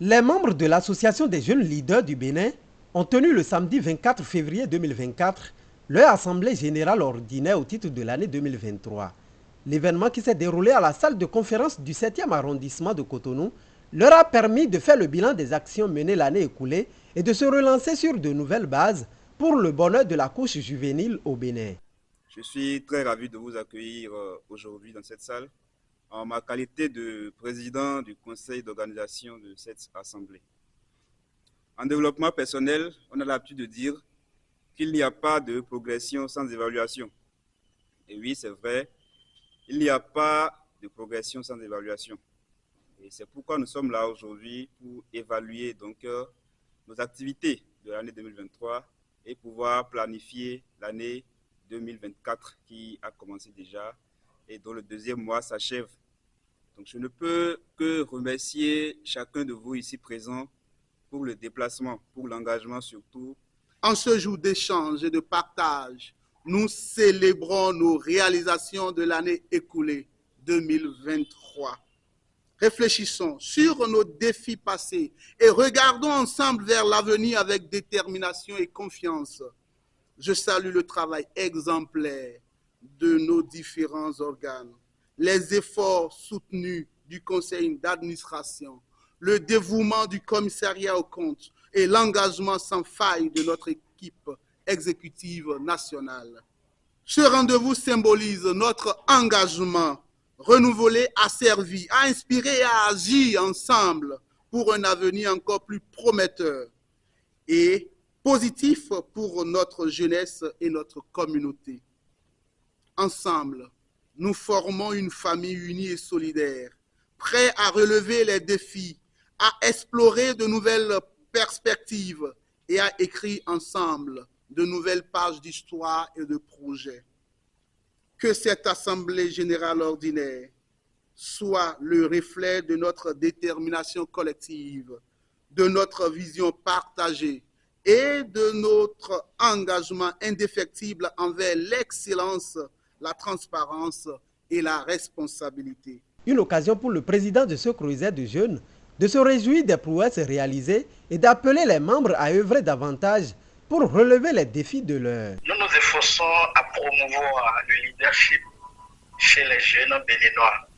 Les membres de l'Association des jeunes leaders du Bénin ont tenu le samedi 24 février 2024 leur assemblée générale ordinaire au titre de l'année 2023. L'événement qui s'est déroulé à la salle de conférence du 7e arrondissement de Cotonou leur a permis de faire le bilan des actions menées l'année écoulée et de se relancer sur de nouvelles bases pour le bonheur de la couche juvénile au Bénin. Je suis très ravi de vous accueillir aujourd'hui dans cette salle en ma qualité de président du conseil d'organisation de cette assemblée. En développement personnel, on a l'habitude de dire qu'il n'y a pas de progression sans évaluation. Et oui, c'est vrai, il n'y a pas de progression sans évaluation. Et c'est pourquoi nous sommes là aujourd'hui pour évaluer nos activités de l'année 2023 et pouvoir planifier l'année 2024 qui a commencé déjà et dont le deuxième mois s'achève. Donc je ne peux que remercier chacun de vous ici présents pour le déplacement, pour l'engagement surtout. En ce jour d'échange et de partage, nous célébrons nos réalisations de l'année écoulée 2023. Réfléchissons sur nos défis passés et regardons ensemble vers l'avenir avec détermination et confiance. Je salue le travail exemplaire de nos différents organes, les efforts soutenus du conseil d'administration, le dévouement du commissariat aux comptes et l'engagement sans faille de notre équipe exécutive nationale. Ce rendez-vous symbolise notre engagement renouvelé, asservi, à inspirer et à agir ensemble pour un avenir encore plus prometteur et positif pour notre jeunesse et notre communauté. Ensemble, nous formons une famille unie et solidaire, prêts à relever les défis, à explorer de nouvelles perspectives et à écrire ensemble de nouvelles pages d'histoire et de projets. Que cette Assemblée générale ordinaire soit le reflet de notre détermination collective, de notre vision partagée et de notre engagement indéfectible envers l'excellence, la transparence et la responsabilité. Une occasion pour le président de ce creuset de jeunes de se réjouir des prouesses réalisées et d'appeler les membres à œuvrer davantage pour relever les défis de l'heure. Nous nous efforçons à promouvoir le leadership chez les jeunes béninois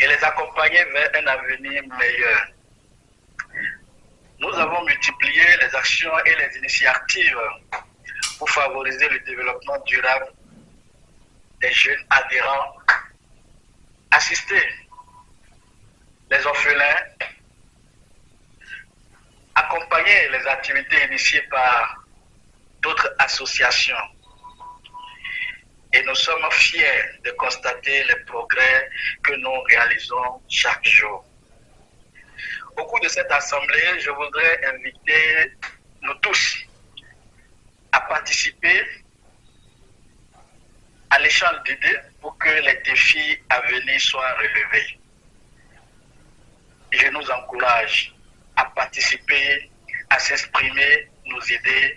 et les accompagner vers un avenir meilleur. Nous avons multiplié les actions et les initiatives pour favoriser le développement durable des jeunes adhérents, assister les orphelins, accompagner les activités initiées par d'autres associations. Et nous sommes fiers de constater les progrès que nous réalisons chaque jour. Au cours de cette assemblée, je voudrais inviter nous tous à participer à l'échange d'idées pour que les défis à venir soient relevés. Je nous encourage à participer, à s'exprimer, nous aider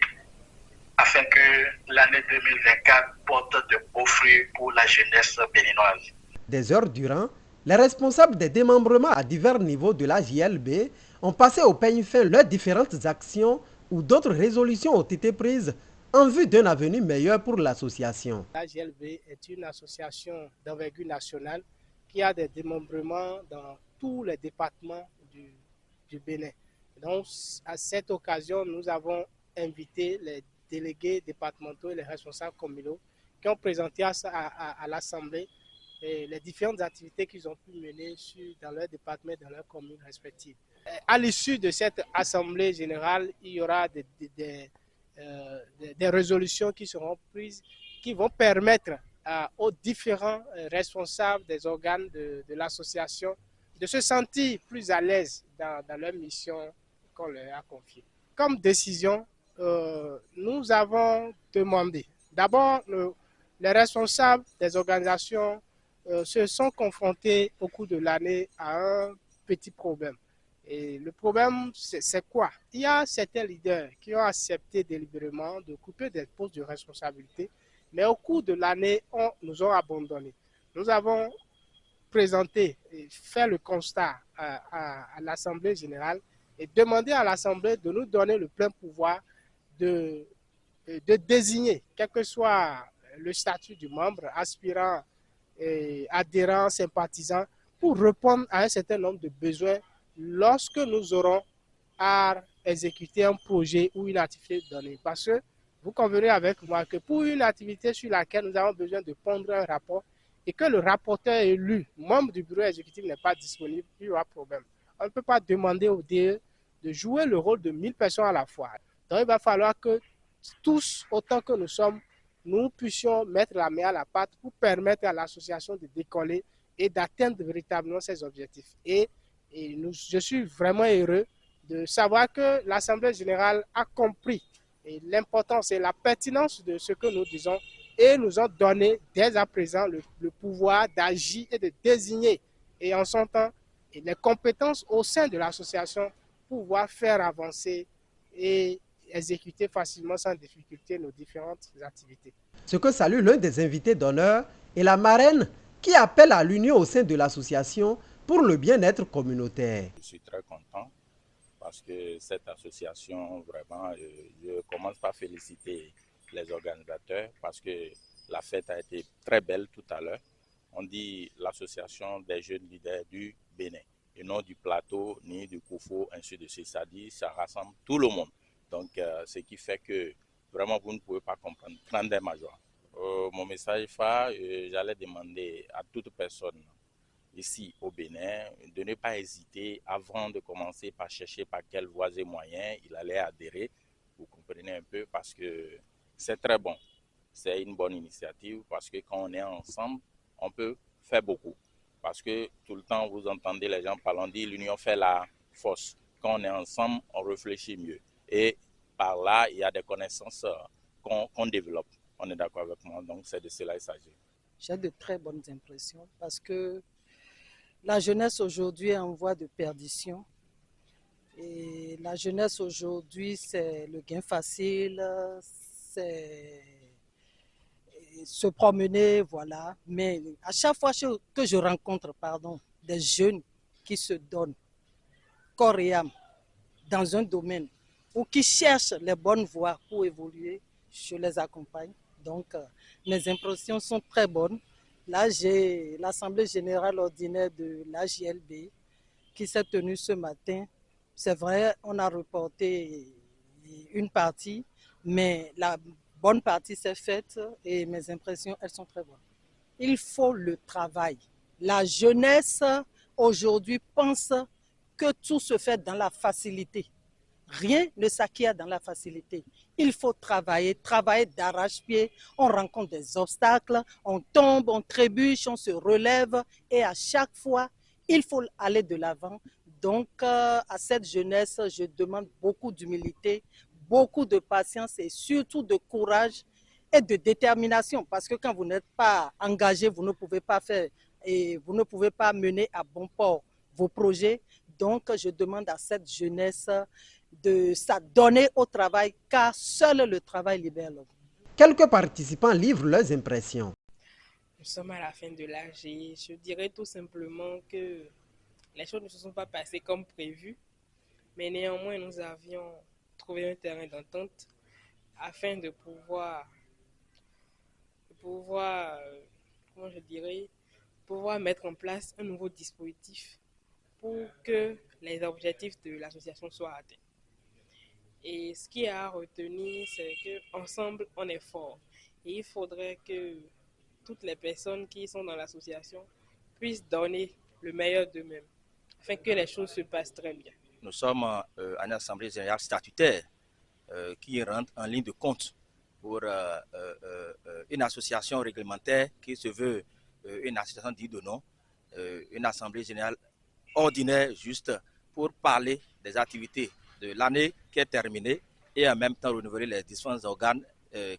afin que l'année 2024 porte de beaux fruits pour la jeunesse béninoise. Des heures durant, les responsables des démembrements à divers niveaux de la JLB ont passé au peigne fin leurs différentes actions ou d'autres résolutions ont été prises en vue d'un avenir meilleur pour l'association. La JLB est une association d'envergure nationale qui a des démembrements dans tous les départements du Bénin. Donc, à cette occasion, nous avons invité les délégués départementaux et les responsables communaux qui ont présenté à l'Assemblée les différentes activités qu'ils ont pu mener dans leur département et dans leurs communes respectives. À l'issue de cette Assemblée générale, il y aura des résolutions qui seront prises qui vont permettre aux différents responsables des organes de l'association de se sentir plus à l'aise dans leur mission qu'on leur a confiée. Comme décision, nous avons demandé, d'abord, les responsables des organisations se sont confrontés au cours de l'année à un petit problème. Et le problème, c'est quoi? Il y a certains leaders qui ont accepté délibérément de couper des postes de responsabilité, mais au cours de l'année, nous ont abandonnés. Nous avons présenter et faire le constat à l'Assemblée générale et demander à l'Assemblée de nous donner le plein pouvoir de désigner, quel que soit le statut du membre, aspirant, adhérent, sympathisant, pour répondre à un certain nombre de besoins lorsque nous aurons à exécuter un projet ou une activité donnée. Parce que vous convenez avec moi que pour une activité sur laquelle nous avons besoin de pondre un rapport et que le rapporteur élu, membre du bureau exécutif, n'est pas disponible, il y aura problème. On ne peut pas demander au DE de jouer le rôle de 1000 personnes à la fois. Donc il va falloir que tous, autant que nous sommes, nous puissions mettre la main à la pâte pour permettre à l'association de décoller et d'atteindre véritablement ses objectifs. Je suis vraiment heureux de savoir que l'Assemblée générale a compris l'importance et la pertinence de ce que nous disons et nous ont donné dès à présent le pouvoir d'agir et de désigner et en son temps les compétences au sein de l'association pour pouvoir faire avancer et exécuter facilement sans difficulté nos différentes activités. Ce que salue l'un des invités d'honneur est la marraine qui appelle à l'union au sein de l'association pour le bien-être communautaire. Je suis très content parce que cette association, vraiment, je commence par féliciter les organisateurs parce que la fête a été très belle tout à l'heure. On dit l'association des jeunes leaders du Bénin et non du plateau ni du Koufou, ainsi de suite. Ça dit, ça rassemble tout le monde. Donc, ce qui fait que vraiment, vous ne pouvez pas comprendre. Grande ma joie. Mon message phare, j'allais demander à toute personne ici au Bénin de ne pas hésiter avant de commencer par chercher par quelle voie et moyens il allait adhérer. Vous comprenez un peu parce que c'est très bon. C'est une bonne initiative parce que quand on est ensemble, on peut faire beaucoup. Parce que tout le temps, vous entendez les gens parlant, dire l'union fait la force. Quand on est ensemble, on réfléchit mieux. Et par là, il y a des connaissances qu'on développe. On est d'accord avec moi, donc c'est de cela qu'il s'agit. J'ai de très bonnes impressions parce que la jeunesse aujourd'hui est en voie de perdition. Et la jeunesse aujourd'hui, c'est le gain facile, c'est se promener, voilà. Mais à chaque fois que je rencontre des jeunes qui se donnent corps et âme dans un domaine ou qui cherchent les bonnes voies pour évoluer, je les accompagne. Donc, mes impressions sont très bonnes. Là, j'ai l'Assemblée générale ordinaire de l'AJLB qui s'est tenue ce matin. C'est vrai, on a reporté une partie, mais la bonne partie s'est faite et mes impressions, elles sont très bonnes. Il faut le travail. La jeunesse, aujourd'hui, pense que tout se fait dans la facilité. Rien ne s'acquiert dans la facilité. Il faut travailler d'arrache-pied. On rencontre des obstacles, on tombe, on trébuche, on se relève et à chaque fois, il faut aller de l'avant. Donc, à cette jeunesse, je demande beaucoup d'humilité, beaucoup de patience et surtout de courage et de détermination. Parce que quand vous n'êtes pas engagé, vous ne pouvez pas faire et vous ne pouvez pas mener à bon port vos projets. Donc, je demande à cette jeunesse de s'adonner au travail, car seul le travail libère l'homme. Quelques participants livrent leurs impressions. Nous sommes à la fin de l'âge et je dirais tout simplement que les choses ne se sont pas passées comme prévu, mais néanmoins nous avions trouvé un terrain d'entente afin de pouvoir mettre en place un nouveau dispositif pour que les objectifs de l'association soient atteints. Et ce qui est à retenir, c'est qu'ensemble, on est fort. Et il faudrait que toutes les personnes qui sont dans l'association puissent donner le meilleur d'eux-mêmes, afin que les choses se passent très bien. Nous sommes en assemblée générale statutaire qui rentre en ligne de compte pour une association réglementaire qui se veut une association dite de nom, une assemblée générale ordinaire juste pour parler des activités de l'année qui est terminée et en même temps renouveler les différents organes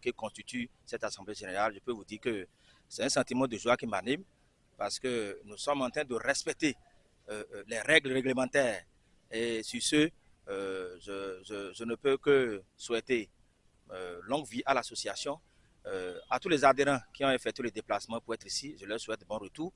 qui constituent cette assemblée générale. Je peux vous dire que c'est un sentiment de joie qui m'anime parce que nous sommes en train de respecter les règles réglementaires et sur ce, je ne peux que souhaiter longue vie à l'association. À tous les adhérents qui ont effectué le déplacement pour être ici, je leur souhaite bon retour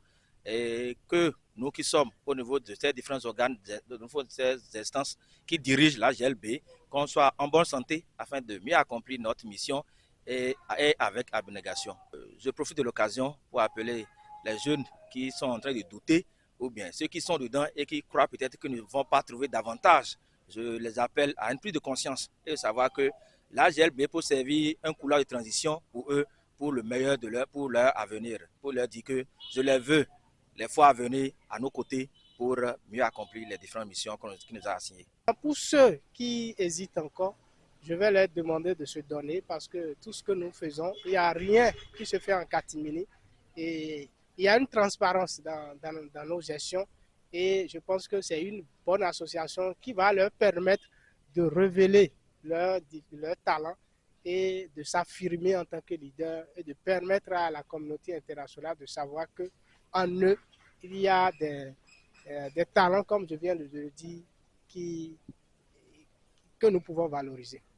et que nous qui sommes au niveau de ces différents organes, de ces instances qui dirigent la GLB, qu'on soit en bonne santé afin de mieux accomplir notre mission et avec abnégation. Je profite de l'occasion pour appeler les jeunes qui sont en train de douter, ou bien ceux qui sont dedans et qui croient peut-être qu'ils ne vont pas trouver davantage. Je les appelle à une prise de conscience et de savoir que la GLB peut servir un couloir de transition pour eux, pour le meilleur de pour leur avenir, pour leur dire que je les veux les fois à venir à nos côtés pour mieux accomplir les différentes missions qu'ils nous a assignées. Pour ceux qui hésitent encore, je vais leur demander de se donner parce que tout ce que nous faisons, il n'y a rien qui se fait en catimini et il y a une transparence dans nos gestions et je pense que c'est une bonne association qui va leur permettre de révéler leur talent et de s'affirmer en tant que leader et de permettre à la communauté internationale de savoir qu'en eux, il y a des talents, comme je viens de le dire, que nous pouvons valoriser.